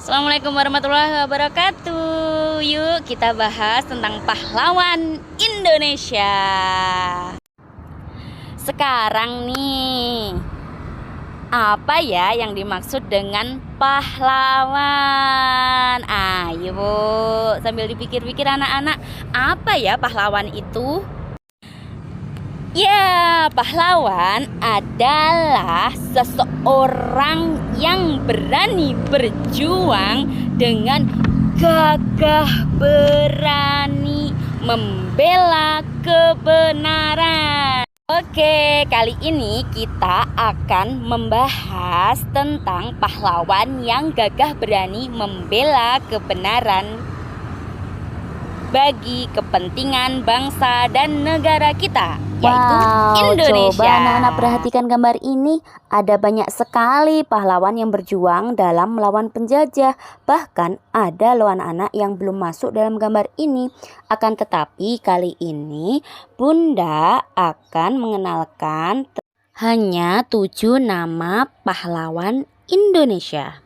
Assalamualaikum warahmatullahi wabarakatuh. Yuk kita bahas tentang pahlawan Indonesia. Sekarang nih, apa ya yang dimaksud dengan pahlawan? Ayo Bu, sambil dipikir-pikir anak-anak, apa ya pahlawan itu? Ya, pahlawan adalah seseorang yang berani berjuang dengan gagah berani membela kebenaran. Oke, kali ini kita akan membahas tentang pahlawan yang gagah berani membela kebenaran bagi kepentingan bangsa dan negara kita, yaitu Indonesia. Coba anak-anak perhatikan gambar ini. Ada banyak sekali pahlawan yang berjuang dalam melawan penjajah. Bahkan ada loh anak-anak yang belum masuk dalam gambar ini. Akan tetapi kali ini Bunda akan mengenalkan hanya 7 nama pahlawan Indonesia.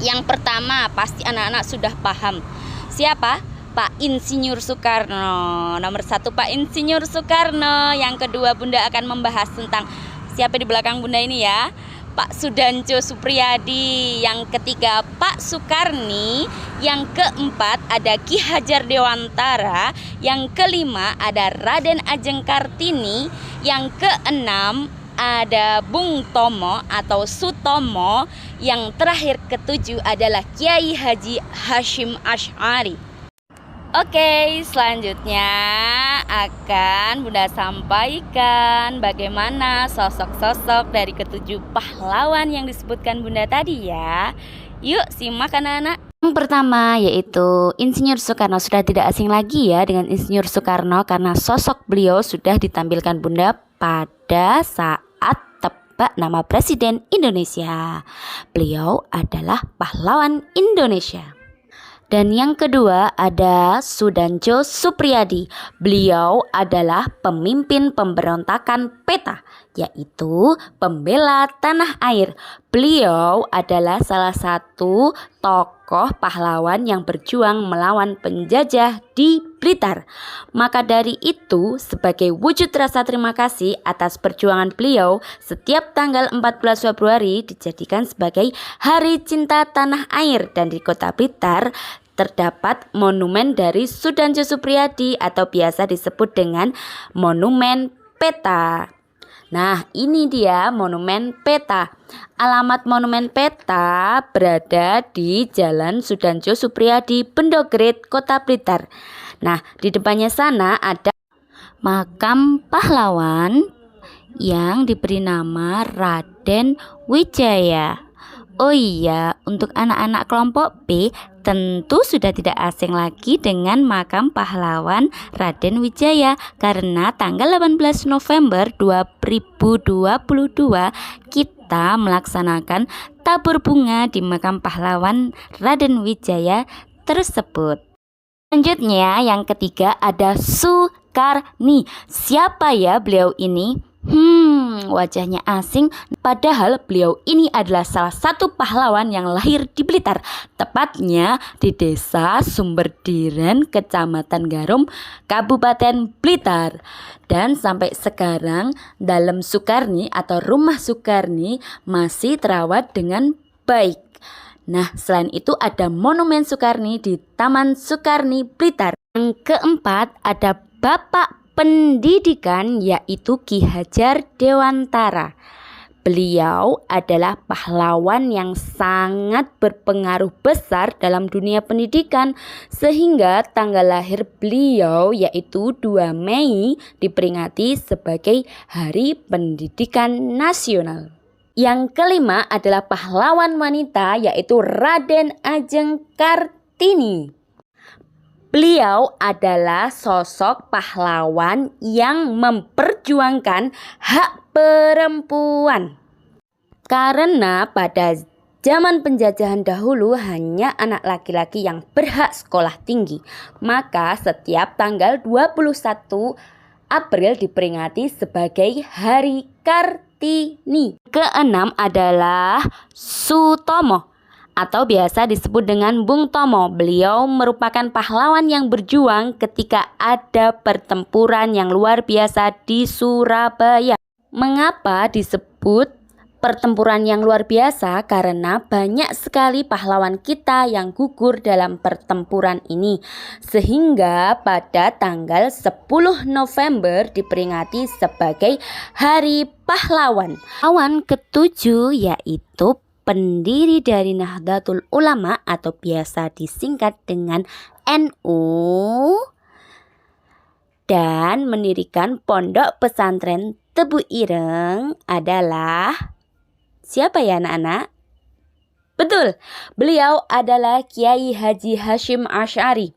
Yang pertama pasti anak-anak sudah paham. Siapa? Pak Insinyur Soekarno. Nomor 1 Pak Insinyur Soekarno. Yang kedua Bunda akan membahas tentang siapa di belakang Bunda ini ya, Pak Sudanjo Suprijadi. Yang ketiga Pak Sukarni. Yang keempat ada Ki Hajar Dewantara. Yang kelima ada Raden Ajeng Kartini. Yang keenam ada Bung Tomo atau Sutomo. Yang terakhir ketujuh adalah Kiai Haji Hashim Asy'ari. Oke, selanjutnya akan Bunda sampaikan bagaimana sosok-sosok dari ketujuh pahlawan yang disebutkan Bunda tadi ya. Yuk simak anak-anak. Yang pertama yaitu Insinyur Soekarno. Sudah tidak asing lagi ya dengan Insinyur Soekarno karena sosok beliau sudah ditampilkan Bunda pada saat tebak nama Presiden Indonesia. Beliau adalah pahlawan Indonesia. Dan yang kedua ada Sudanjo Suprijadi. Beliau adalah pemimpin pemberontakan PETA, yaitu pembela tanah air. Beliau adalah salah satu tokoh pahlawan yang berjuang melawan penjajah di Blitar. Maka dari itu, sebagai wujud rasa terima kasih atas perjuangan beliau, setiap tanggal 14 Februari dijadikan sebagai Hari Cinta Tanah Air, dan di Kota Blitar terdapat monumen dari Sudanjo Suprijadi atau biasa disebut dengan Monumen PETA. Nah, ini dia Monumen PETA. Alamat Monumen PETA berada di Jalan Sudanjo Suprijadi, Bendogrit, Kota Blitar. Nah, di depannya sana ada makam pahlawan yang diberi nama Raden Wijaya. Oh iya, untuk anak-anak kelompok B tentu sudah tidak asing lagi dengan makam pahlawan Raden Wijaya karena tanggal 18 November 2022 kita melaksanakan tabur bunga di makam pahlawan Raden Wijaya tersebut. Selanjutnya yang ketiga ada Sukarni. Siapa ya beliau ini? Wajahnya asing, padahal beliau ini adalah salah satu pahlawan yang lahir di Blitar, tepatnya di Desa Sumberdiren, Kecamatan Garum, Kabupaten Blitar. Dan sampai sekarang dalam Sukarni atau rumah Sukarni masih terawat dengan baik. Nah, selain itu ada Monumen Sukarni di Taman Sukarni Blitar. Yang keempat ada Bapak Pendidikan, yaitu Ki Hajar Dewantara. Beliau adalah pahlawan yang sangat berpengaruh besar dalam dunia pendidikan, sehingga tanggal lahir beliau yaitu 2 Mei diperingati sebagai Hari Pendidikan Nasional. Yang kelima adalah pahlawan wanita, yaitu Raden Ajeng Kartini. Beliau adalah sosok pahlawan yang memperjuangkan hak perempuan. Karena pada zaman penjajahan dahulu hanya anak laki-laki yang berhak sekolah tinggi, maka setiap tanggal 21 April diperingati sebagai Hari Kartini. Keenam adalah Sutomo atau biasa disebut dengan Bung Tomo. Beliau merupakan pahlawan yang berjuang ketika ada pertempuran yang luar biasa di Surabaya. Mengapa disebut pertempuran yang luar biasa? Karena banyak sekali pahlawan kita yang gugur dalam pertempuran ini. Sehingga pada tanggal 10 November diperingati sebagai Hari Pahlawan. Pahlawan ketujuh yaitu pendiri dari Nahdlatul Ulama atau biasa disingkat dengan NU dan mendirikan pondok pesantren Tebu Ireng adalah siapa ya anak-anak? Betul, beliau adalah Kiai Haji Hasyim Asy'ari.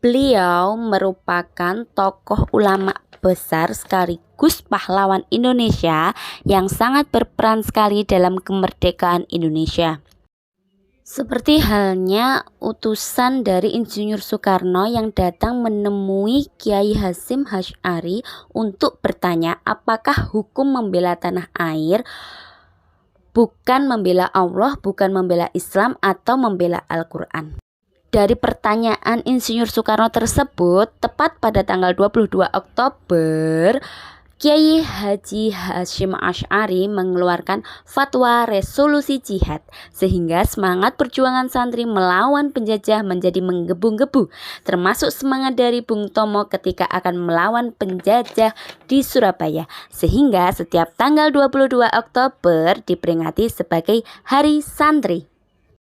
Beliau merupakan tokoh ulama besar sekaligus pahlawan Indonesia yang sangat berperan sekali dalam kemerdekaan Indonesia. Seperti halnya utusan dari Insinyur Soekarno yang datang menemui Kiai Hasyim Asy'ari untuk bertanya apakah hukum membela tanah air bukan membela Allah, bukan membela Islam atau membela Al-Quran. Dari pertanyaan Insinyur Soekarno tersebut, tepat pada tanggal 22 Oktober, Kiai Haji Hasyim Asy'ari mengeluarkan fatwa resolusi jihad, sehingga semangat perjuangan santri melawan penjajah menjadi menggebu-gebu, termasuk semangat dari Bung Tomo ketika akan melawan penjajah di Surabaya, sehingga setiap tanggal 22 Oktober diperingati sebagai Hari Santri.